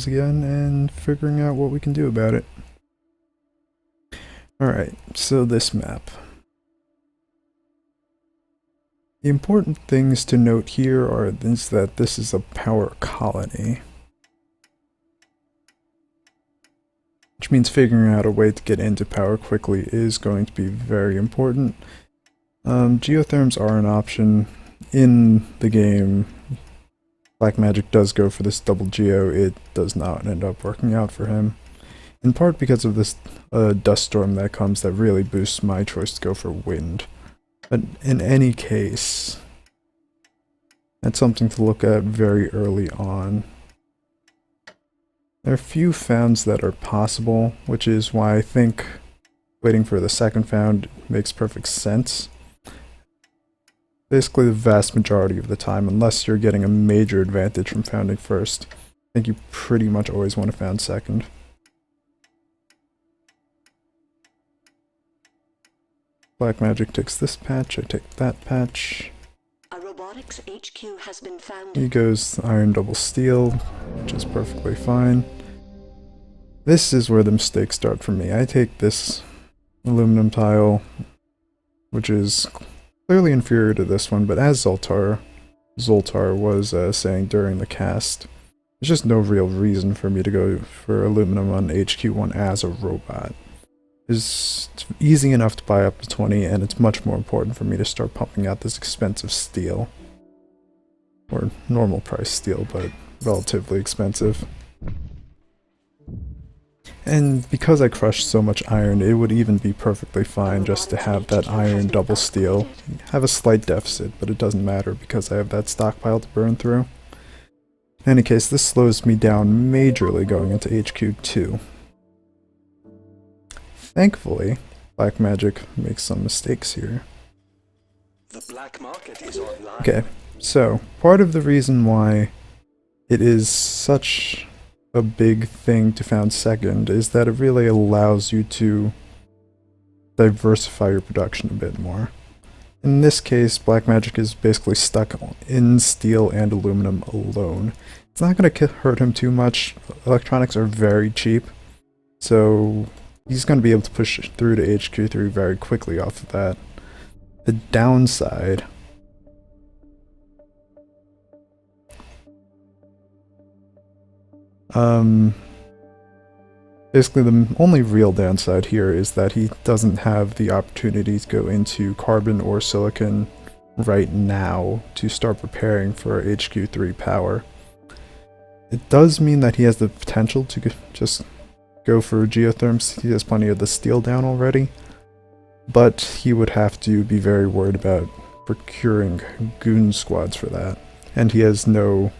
again and figuring out what we can do about it. Alright, so this map. The important things to note here are that this is a power colony. Which means figuring out a way to get into power quickly is going to be very important. Geotherms are an option in the game. Blackmagic does go for this double geo. It does not end up working out for him. In part because of this dust storm that comes that really boosts my choice to go for wind. But in any case, that's something to look at very early on. There are a few founds that are possible, which is why I think waiting for the second found makes perfect sense. Basically the vast majority of the time, unless you're getting a major advantage from founding first. I think you pretty much always want to found second. Blackmagic takes this patch, I take that patch. A robotics HQ has been found. He goes iron double steel, which is perfectly fine. This is where the mistakes start for me. I take this aluminum tile, which is clearly inferior to this one, but as Zoltar was saying during the cast, there's just no real reason for me to go for aluminum on HQ1 as a robot. It's easy enough to buy up to 20, and it's much more important for me to start pumping out this expensive steel. Or normal price steel, but relatively expensive. And because I crushed so much iron, it would even be perfectly fine just to have that iron double steel. Have a slight deficit, but it doesn't matter because I have that stockpile to burn through. In any case, this slows me down majorly going into HQ2. Thankfully, Blackmagic makes some mistakes here. The black market is online. Okay, so part of the reason why it is such a big thing to found second is that it really allows you to diversify your production a bit more. In this case, Blackmagic is basically stuck in steel and aluminum alone. It's not going to hurt him too much. Electronics are very cheap, so he's going to be able to push through to HQ3 very quickly off of that. The downside basically the only real downside here is that he doesn't have the opportunity to go into carbon or silicon right now to start preparing for HQ3 power. It does mean that he has the potential to just go for geotherms. He has plenty of the steel down already, but he would have to be very worried about procuring goon squads for that, and he has no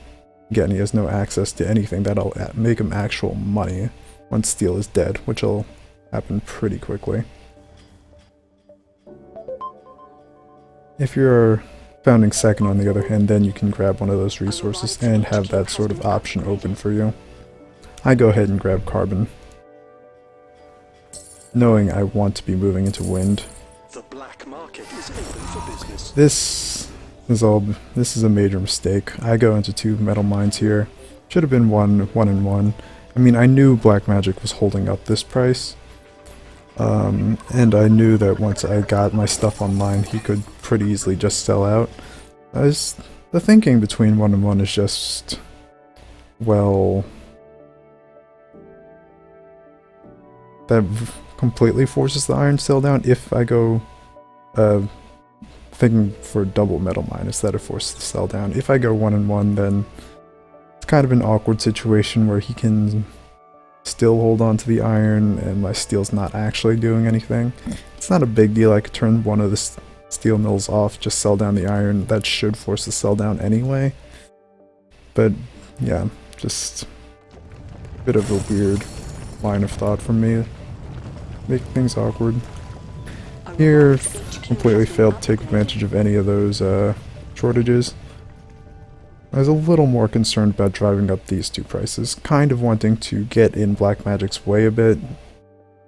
access to anything that'll make him actual money once steel is dead, which will happen pretty quickly. If you're founding second, on the other hand, then you can grab one of those resources and have that sort of option open for you. I go ahead and grab carbon, knowing I want to be moving into wind. The black market is open for business. This is a major mistake. I go into 2 metal mines here. Should have been one and one. I mean, I knew Blackmagic was holding up this price, and I knew that once I got my stuff online, he could pretty easily just sell out. The thinking between 1 and 1 is just, well, that completely forces the iron sell down if I go thinking for double metal mine instead of force the sell down. If I go 1 and 1, then it's kind of an awkward situation where he can still hold on to the iron and my steel's not actually doing anything. It's not a big deal. I could turn one of the steel mills off, just sell down the iron. That should force the sell down anyway. But yeah, just a bit of a weird line of thought from me. Make things awkward. Here, completely failed to take advantage of any of those shortages. I was a little more concerned about driving up these 2 prices, kind of wanting to get in Blackmagic's way a bit,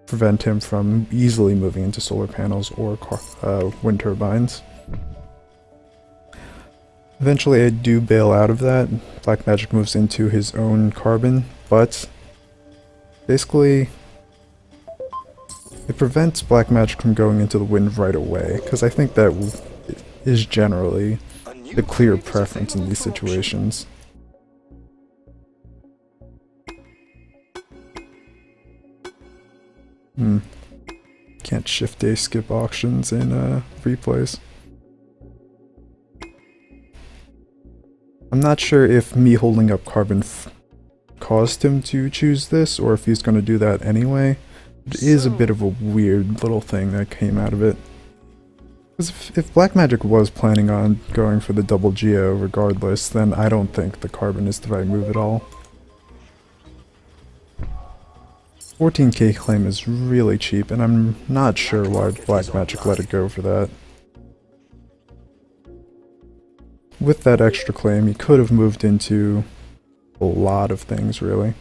prevent him from easily moving into solar panels or wind turbines. Eventually I do bail out of that. Blackmagic moves into his own carbon, but basically it prevents black magic from going into the wind right away, because I think that is generally the clear preference in these situations. Can't shift day skip auctions in replays. I'm not sure if me holding up carbon caused him to choose this, or if he's going to do that anyway. It is a bit of a weird little thing that came out of it. Because if Black Magic was planning on going for the double Geo regardless, then I don't think the carbon is the right move at all. 14k claim is really cheap, and I'm not sure why Black Magic let it go for that. With that extra claim, he could have moved into a lot of things, really.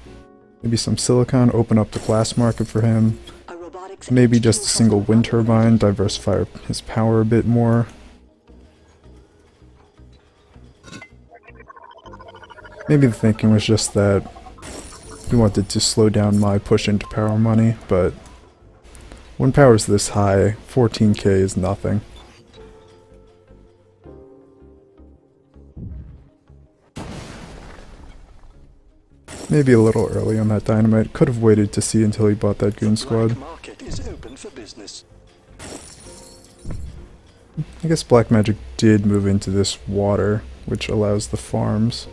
Maybe some silicon, open up the glass market for him. Maybe just a single wind turbine, diversify his power a bit more. Maybe the thinking was just that he wanted to slow down my push into power money, but when power's this high, 14k is nothing. Maybe a little early on that dynamite. Could have waited to see until he bought that goon squad. Market is open for business. I guess Black Magic did move into this water, which allows the farms.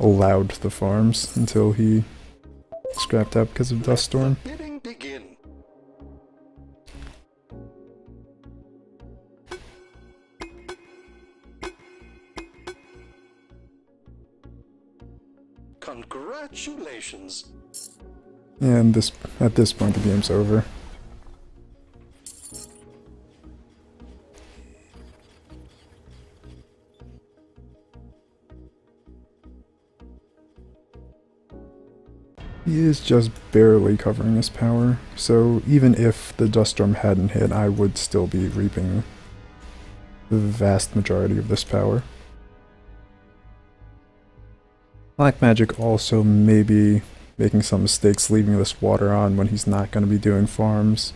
Allowed the farms until he scrapped out because of Dust Storm. Bidding begin. Congratulations. And at this point the game's over. He is just barely covering his power, so even if the Dust Storm hadn't hit, I would still be reaping the vast majority of this power. Black Magic also may be making some mistakes leaving this water on when he's not going to be doing farms.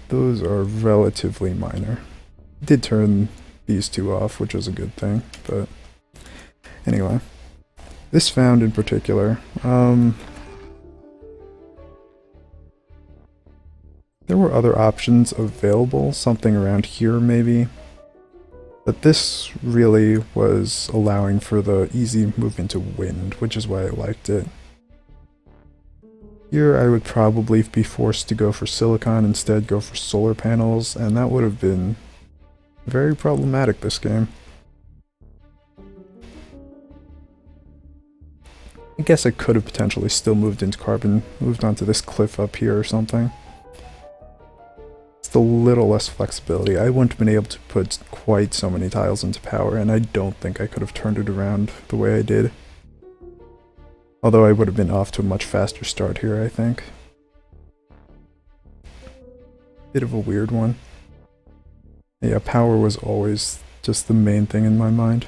Those are relatively minor. Did turn these two off, which was a good thing, but anyway. This found in particular, there were other options available, something around here maybe, but this really was allowing for the easy move into wind, which is why I liked it. Here I would probably be forced to go for silicon, instead go for solar panels, and that would have been very problematic this game. I guess I could have potentially still moved into carbon, moved onto this cliff up here or something. It's a little less flexibility. I wouldn't have been able to put quite so many tiles into power, and I don't think I could have turned it around the way I did. Although I would have been off to a much faster start here, I think. Bit of a weird one. Yeah, power was always just the main thing in my mind.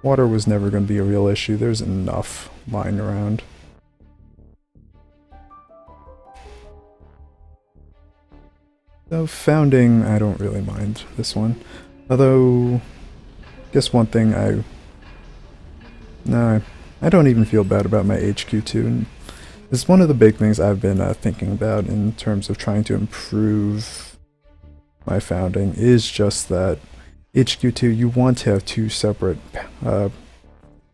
Water was never going to be a real issue. There's enough lying around. So founding, I don't really mind this one. Although, I guess one thing I don't even feel bad about my HQ2. And it's one of the big things I've been thinking about in terms of trying to improve my founding, is just that HQ2, you want to have two separate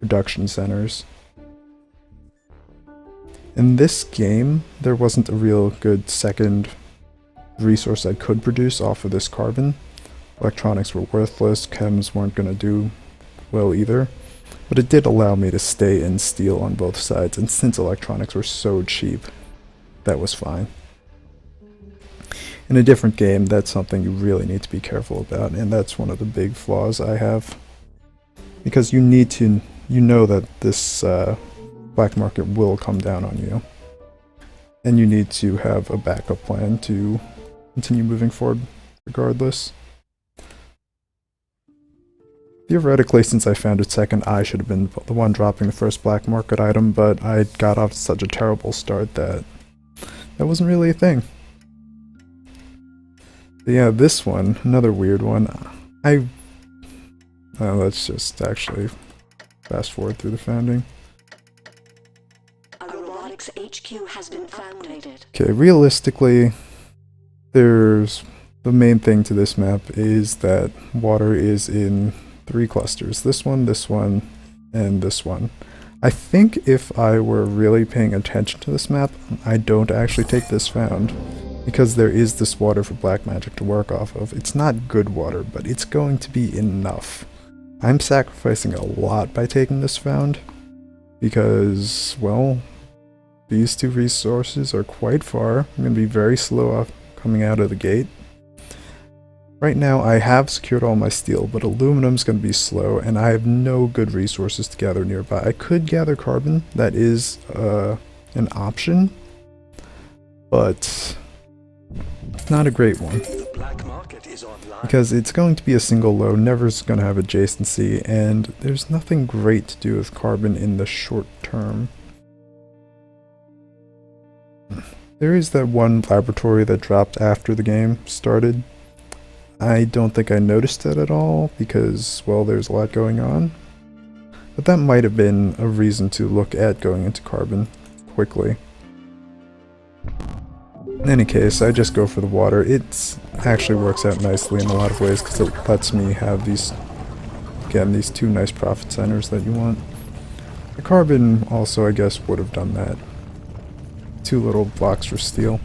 production centers. In this game, there wasn't a real good second resource I could produce off of this carbon. Electronics were worthless, chems weren't going to do well either, but it did allow me to stay in steel on both sides, and since electronics were so cheap, that was fine. In a different game, that's something you really need to be careful about, and that's one of the big flaws I have. Because you know that this black market will come down on you. And you need to have a backup plan to continue moving forward regardless. Theoretically, since I found it second, I should have been the one dropping the first black market item, but I got off to such a terrible start that wasn't really a thing. But yeah, this one, another weird one. Let's just actually fast forward through the founding. A robotics HQ has been founded. Okay, realistically, the main thing to this map is that water is in 3 clusters. This one, and this one. I think if I were really paying attention to this map, I don't actually take this found, because there is this water for black magic to work off of. It's not good water, but it's going to be enough. I'm sacrificing a lot by taking this found, because, well, these 2 resources are quite far. I'm going to be very slow off coming out of the gate. Right now I have secured all my steel, but aluminum's going to be slow, and I have no good resources to gather nearby. I could gather carbon, that is an option, but not a great one. The black market is online. Because it's going to be a single low, never's going to have adjacency, and there's nothing great to do with carbon in the short term. There is that one laboratory that dropped after the game started. I don't think I noticed it at all because, well, there's a lot going on. But that might have been a reason to look at going into carbon quickly. In any case, I just go for the water. It actually works out nicely in a lot of ways because it lets me have these 2 nice profit centers that you want. The carbon also, I guess, would have done that. 2 little blocks for steel.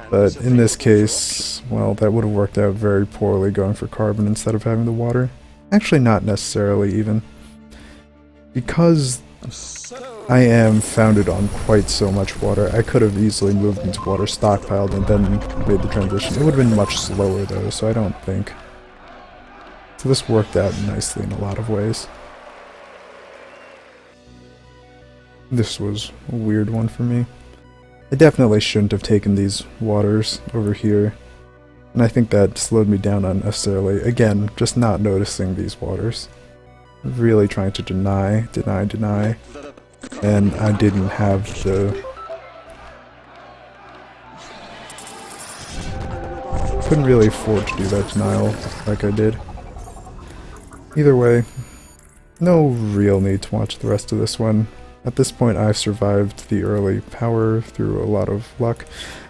But in this case, well, that would have worked out very poorly going for carbon instead of having the water. Actually, not necessarily even. Because I am founded on quite so much water, I could have easily moved into water, stockpiled, and then made the transition. It would have been much slower though, so I don't think. So this worked out nicely in a lot of ways. This was a weird one for me. I definitely shouldn't have taken these waters over here, and I think that slowed me down unnecessarily. Again, just not noticing these waters. Really trying to deny, and I didn't have the... Couldn't really afford to do that denial like I did. Either way, no real need to watch the rest of this one. At this point, I've survived the early power through a lot of luck.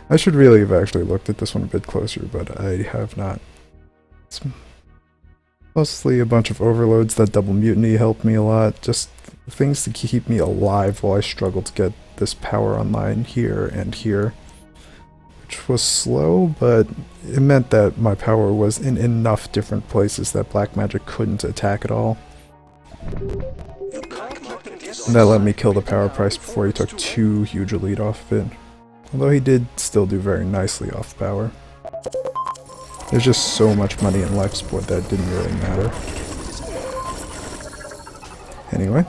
I should really have actually looked at this one a bit closer, but I have not. It's mostly a bunch of overloads. That double mutiny helped me a lot. Just things to keep me alive while I struggle to get this power online here and here. Which was slow, but it meant that my power was in enough different places that black magic couldn't attack at all. And that let me kill the power price before he took too huge a lead off of it. Although he did still do very nicely off power. There's just so much money in life support that it didn't really matter. Anyway,